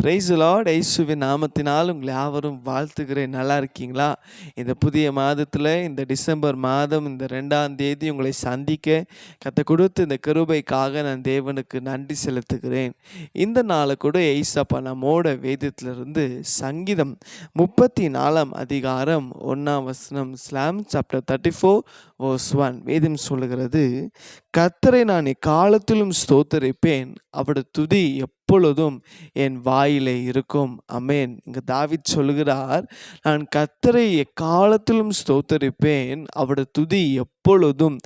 Price Lord. இயேசுவின் நாமத்தினால் உங்களை யாவரும் வாழ்த்துகிறேன். நல்லா இருக்கீங்களா? இந்த புதிய மாதத்தில், இந்த டிசம்பர் மாதம் இந்த 2ஆம் தேதி உங்களை சந்திக்க கத்த கொடுத்து இந்த கிருபைக்காக நான் தேவனுக்கு நன்றி செலுத்துகிறேன். இந்த நாளை கூட ஏசப்பா நம்மோட வேதத்திலிருந்து சங்கீதம் 34ஆம் அதிகாரம் 1ஆம் வசனம், ஸ்லாம் சாப்டர் 34 verse 1 வேதம் சொல்லுகிறது, கர்த்தரை நான் எக்காலத்திலும் ஸ்தோத்தரிப்பேன், அவருடைய துதி எப்பொழுதும் என் வாயிலே இருக்கும். அமேன். இங்க தாவீது சொல்லுகிறார், நான் கர்த்தரை எக்காலத்திலும் ஸ்தோத்தரிப்பேன், அவருடைய துதி எப்பொழுதும்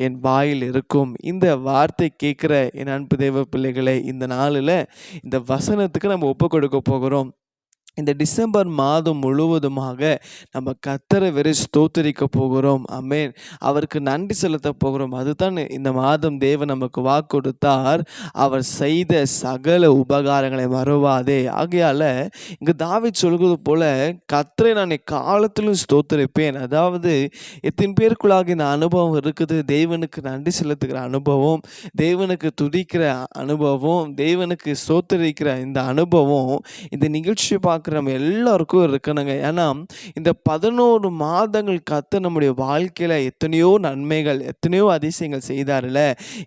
என் வாயில் இருக்கும். இந்த வார்த்தை கேட்குற என் அன்பு தேவ பிள்ளைகளை, இந்த நாளில் இந்த வசனத்துக்கு நம்ம ஒப்பு கொடுக்க போகிறோம். இந்த டிசம்பர் மாதம் முழுவதுமாக நம்ம கர்த்தரை வெறும் ஸ்தோத்தரிக்க போகிறோம். ஆமென். அவருக்கு நன்றி செலுத்த போகிறோம். அதுதான் இந்த மாதம் தேவன் நமக்கு வாக்கு கொடுத்தார், அவர் செய்த சகல உபகாரங்களை மறவாதே. ஆகையால் இங்கே தாவீது சொல்கிறது போல, கர்த்தரை நான் எக்காலத்திலும் ஸ்தோத்தரிப்பேன். அதாவது எத்தனை பேருக்குள்ளாக இந்த அனுபவம் இருக்குது? தேவனுக்கு நன்றி செலுத்துகிற அனுபவம், தேவனுக்கு துதிக்கிற அனுபவம், தேவனுக்கு ஸ்தோத்தரிக்கிற இந்த அனுபவம் இந்த நிகழ்ச்சியை பார்க்க நம்ம எல்லாருக்கும் இருக்கணுங்க. ஏன்னா இந்த 11 மாதங்கள் கர்த்தர் நம்முடைய வாழ்க்கையில் எத்தனையோ நன்மைகள், எத்தனையோ அதிசயங்கள் செய்தார்ல.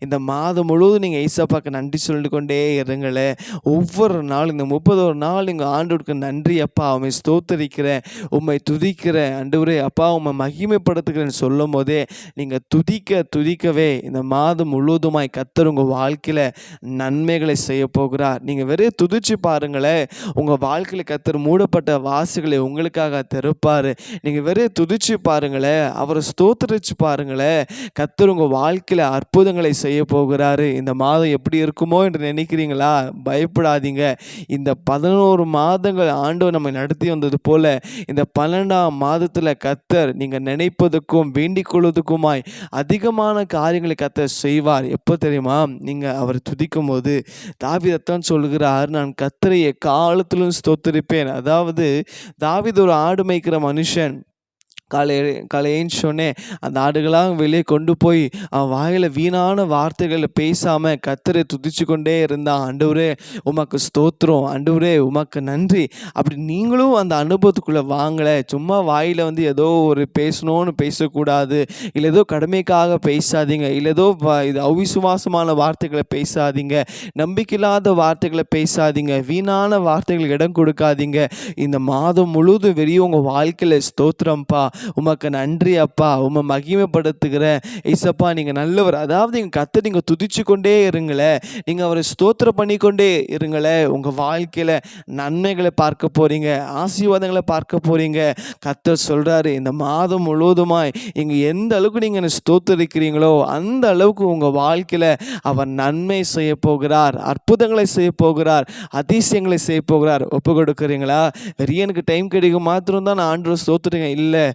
இந்த மாதம் முழுவதும் நீங்கள் ஏசப்பாக்கு நன்றி சொல்லி கொண்டே இருங்களே. ஒவ்வொரு நாள் இந்த 31 நாள் நீங்கள் ஆண்டவருக்கு நன்றி அப்பா, உண்மை ஸ்தோத்தரிக்கிறேன், உண்மை துதிக்கிறேன் ஆண்டவரே, அப்பா உண்மை மகிமைப்படுத்துகிறேன்னு சொல்லும் போதே நீங்கள் துதிக்கவே இந்த மாதம் முழுவதுமாய் கர்த்தர் உங்கள் வாழ்க்கையில் நன்மைகளை செய்ய போகிறார். நீங்கள் வெறும் துதிச்சு பாருங்களேன், உங்கள் வாழ்க்கையில் கர்த்தர் மூடப்பட்ட வாசல்களை உங்களுக்காக திறப்பார். நீங்கள் வெறும் துதிச்சு பாருங்களேன், அவரை ஸ்தோத்திரிச்சு பாருங்களேன், கர்த்தர் உங்கள் வாழ்க்கையில் அற்புதங்களை செய்ய போகிறாரு. இந்த மாதம் எப்படி இருக்குமோ என்று நினைக்கிறீங்களா? பயப்படாதீங்க. இந்த 11 மாதங்கள் ஆண்டவர் நம்ம நடத்தி வந்தது போல இந்த 12ஆம் மாதத்தில் கர்த்தர் நீங்கள் நினைப்பதுக்கும் வேண்டிக் கொள்வதுக்குமாய் அதிகமான காரியங்களை கர்த்தர் செய்வார். எப்போ தெரியுமா? நீங்கள் அவரை துதிக்கும் போது. தாவீதுதான் சொல்கிறார், நான் கர்த்தரை எக்காலத்திலும் ஸ்தோத்திரிப்பேன். அதாவது தாவீது ஒரு ஆடு மேய்க்கிற மனுஷன். காலையின்னு சொன்னேன், அந்த ஆடுகளாக வெளியே கொண்டு போய் அவன் வாயில் வீணான வார்த்தைகளை பேசாமல் கர்த்தரை துதிச்சு கொண்டே இருந்தான். ஆண்டவரே உமக்கு ஸ்தோத்திரம், ஆண்டவரே உமக்கு நன்றி. அப்படி நீங்களும் அந்த அனுபவத்துக்குள்ளே வாங்கலை. சும்மா வாயில் ஏதோ ஒரு பேசணும்னு பேசக்கூடாது, இல்லை ஏதோ கடமைக்காக பேசாதீங்க, இல்லை ஏதோ இது அவிசுவாசமான வார்த்தைகளை பேசாதீங்க, நம்பிக்கையில்லாத வார்த்தைகளை பேசாதீங்க, வீணான வார்த்தைகளுக்கு இடம் கொடுக்காதீங்க. இந்த மாதம் முழுவதும் வெறிய உங்கள் வாழ்க்கையில் ஸ்தோத்திரம்ப்பா, உமக்கு நன்றி அப்பா, உம்மை மகிமைப்படுத்துகிற ஏசப்பா, நீங்கள் நல்லவர். அதாவது நீங்கள் கர்த்தரை நீங்கள் துதிச்சு கொண்டே இருங்களே, நீங்கள் அவரை ஸ்தோத்திரம் பண்ணிக்கொண்டே இருங்களே. உங்கள் வாழ்க்கையில் நன்மைகளை பார்க்க போகிறீங்க, ஆசீர்வாதங்களை பார்க்க போகிறீங்க. கர்த்தர் சொல்கிறாரு, இந்த மாதம் முழுவதுமாய் நீங்கள் எந்த அளவுக்கு நீங்கள் ஸ்தோத்தரிக்கிறீங்களோ அந்த அளவுக்கு உங்கள் வாழ்க்கையில் அவர் நன்மை செய்ய போகிறார், அற்புதங்களை செய்ய போகிறார், அதிசயங்களை செய்ய போகிறார். ஒப்பு கொடுக்குறீங்களா? வெறியனுக்கு டைம் கிடைக்கும் மாத்திரம் தான் நான் ஆண்டவரை ஸ்தோத்திரிங்க? இல்லை,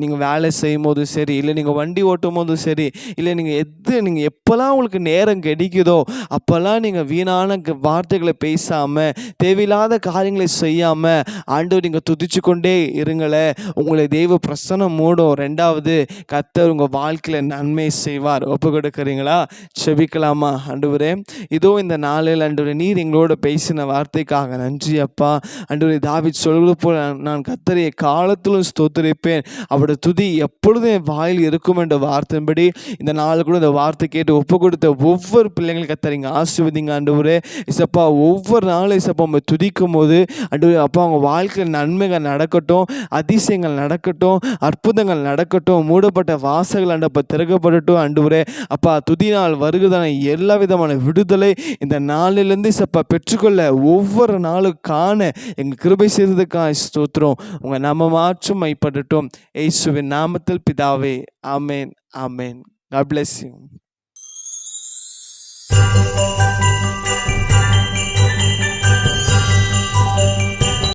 நீங்கள் வேலை செய்யும் போது சரி, இல்லை நீங்கள் வண்டி ஓட்டும் போதும் சரி, இல்லை நீங்கள் எப்போல்லாம் உங்களுக்கு நேரம் கிடைக்குதோ அப்போல்லாம் நீங்கள் வீணான வார்த்தைகளை பேசாமல், தேவையில்லாத காரியங்களை செய்யாமல் ஆண்டவர் நீங்கள் துதிச்சு கொண்டே இருங்களே. உங்களை தெய்வ பிரசன்னம் மூடும். 2வது, கர்த்தர் உங்கள் வாழ்க்கையில் நன்மை செய்வார். ஒப்பு கொடுக்குறீங்களா? செபிக்கலாமா? ஆண்டவரே, இதோ இந்த நாளில் ஆண்டவரே நீர் எங்களோட பேசின வார்த்தைக்காக நன்றி அப்பா. ஆண்டவரே, தாவீது சொல்வது போல நான் கர்த்தரை காலத்திலும் ஸ்தோத்திரிப்பேன், அவருடைய துதி எப்பொழுதும் என் வாயில் இருக்கும் என்ற வார்த்தையின்படி இந்த நாள் கூட இந்த வார்த்தை கேட்டு ஒப்பு கொடுத்த ஒவ்வொரு பிள்ளைங்களுக்கு கர்த்தர் ஆசீர்வதிங்க ஆண்டவரே. இசப்பா, ஒவ்வொரு நாளும் இசப்பா உம்மை துதிக்கும் போது ஆண்டவரே அப்பா, அவங்க வாழ்க்கையில் நன்மைகள் நடக்கட்டும், அதிசயங்கள் நடக்கட்டும், அற்புதங்கள் நடக்கட்டும், மூடப்பட்ட வாசல்கள் ஆண்டப்பா திறக்கப்படட்டும் ஆண்டவரே. அப்பா, துதி நாள் வருகிறதான எல்லா விதமான விடுதலை இந்த நாளிலிருந்து இசப்பா பெற்றுக்கொள்ள ஒவ்வொரு நாளும் காண எங்கள் கிருபை செய்ததுக்காக ஸ்தோத்திரம். உங்கள் நாம மாற்றும் மைப்படட்டும். இயேசுவின் நாமத்தில் பிதாவே, ஆமென், ஆமென். God bless you.